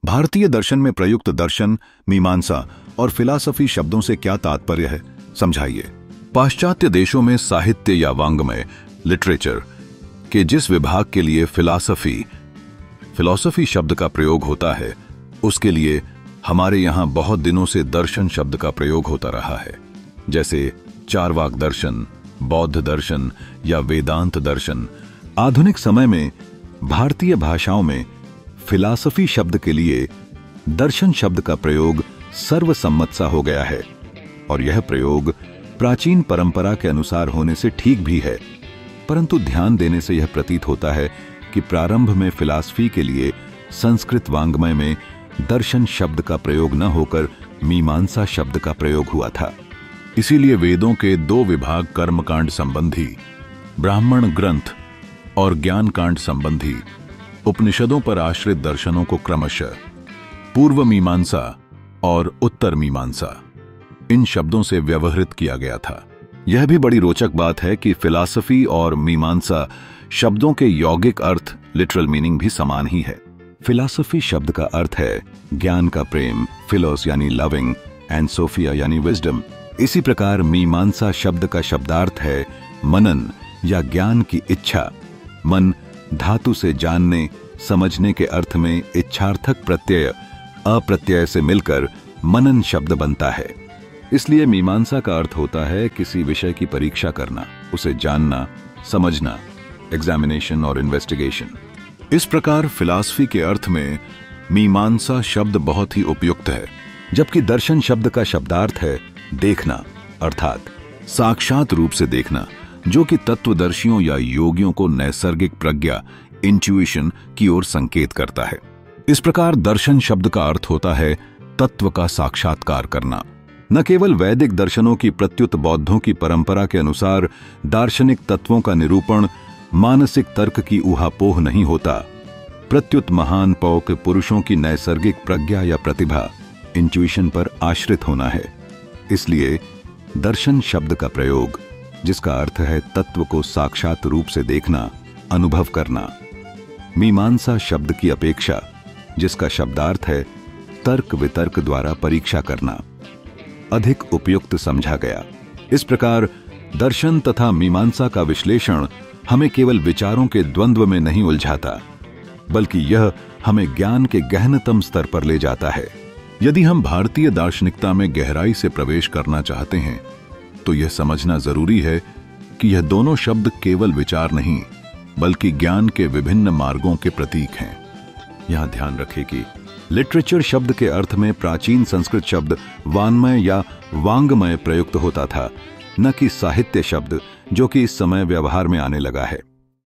भारतीय दर्शन में प्रयुक्त दर्शन, मीमांसा और फिलॉसफी शब्दों से क्या तात्पर्य है, समझाइए। पाश्चात्य देशों में साहित्य या वांग्मय, लिटरेचर के जिस विभाग के लिए फिलॉसफी शब्द का प्रयोग होता है, उसके लिए हमारे यहां बहुत दिनों से दर्शन शब्द का प्रयोग होता रहा है, जैसे चारवाक दर्शन, बौद्ध दर्शन या वेदांत दर्शन। आधुनिक समय में भारतीय भाषाओं में फिलॉसफी शब्द के लिए दर्शन शब्द का प्रयोग सर्वसम्मत सा हो गया है, और यह प्रयोग प्राचीन परंपरा के अनुसार होने से ठीक भी है, परंतु ध्यान देने से यह प्रतीत होता है कि प्रारंभ में फिलॉसफी के लिए संस्कृत वांग्मय में दर्शन शब्द का प्रयोग न होकर मीमांसा शब्द का प्रयोग हुआ था। इसीलिए वेदों के दो विभाग कर्मकांड संबंधी, ब्राह्मण ग्रंथ और ज्ञान कांड संबंधी उपनिषदों पर आश्रित दर्शनों को क्रमशः पूर्व मीमांसा और उत्तर मीमांसा इन शब्दों से व्यवहृत किया गया था। यह भी बड़ी रोचक बात है कि फिलॉसफी और मीमांसा शब्दों के यौगिक अर्थ, लिटरल मीनिंग भी समान ही है। फिलॉसफी शब्द का अर्थ है ज्ञान का प्रेम, फिलोस यानी लविंग एंड सोफिया यानी विजडम। इसी प्रकार मीमांसा शब्द का शब्दार्थ है मनन या ज्ञान की इच्छा। मन धातु से जानने, समझने के अर्थ में इच्छार्थक प्रत्यय अप्रत्यय से मिलकर मनन शब्द बनता है। इसलिए मीमांसा का अर्थ होता है किसी विषय की परीक्षा करना, उसे जानना, समझना, एग्जामिनेशन और इन्वेस्टिगेशन। इस प्रकार फिलॉसफी के अर्थ में मीमांसा शब्द बहुत ही उपयुक्त है, जबकि दर्शन शब्द का शब्दार्थ है देखना, अर्थात साक्षात रूप से देखना, जो कि तत्वदर्शियों या योगियों को नैसर्गिक प्रज्ञा, इंट्यूशन की ओर संकेत करता है। इस प्रकार दर्शन शब्द का अर्थ होता है तत्व का साक्षात्कार करना। न केवल वैदिक दर्शनों की प्रत्युत बौद्धों की परंपरा के अनुसार दार्शनिक तत्वों का निरूपण मानसिक तर्क की ऊहापोह नहीं होता, प्रत्युत महान पौक पुरुषों की नैसर्गिक प्रज्ञा या प्रतिभा, इंट्यूशन पर आश्रित होना है। इसलिए दर्शन शब्द का प्रयोग, जिसका अर्थ है तत्व को साक्षात रूप से देखना, अनुभव करना, मीमांसा शब्द की अपेक्षा, जिसका शब्दार्थ है तर्क वितर्क द्वारा परीक्षा करना, अधिक उपयुक्त समझा गया। इस प्रकार दर्शन तथा मीमांसा का विश्लेषण हमें केवल विचारों के द्वंद्व में नहीं उलझाता, बल्कि यह हमें ज्ञान के गहनतम स्तर पर ले जाता है। यदि हम भारतीय दार्शनिकता में गहराई से प्रवेश करना चाहते हैं, तो यह समझना जरूरी है कि यह दोनों शब्द केवल विचार नहीं, बल्कि ज्ञान के विभिन्न मार्गों के प्रतीक हैं। यहां ध्यान रखें कि लिटरेचर शब्द के अर्थ में प्राचीन संस्कृत शब्द वाङ्मय या वांगमय प्रयुक्त होता था, न कि साहित्य शब्द, जो कि इस समय व्यवहार में आने लगा है।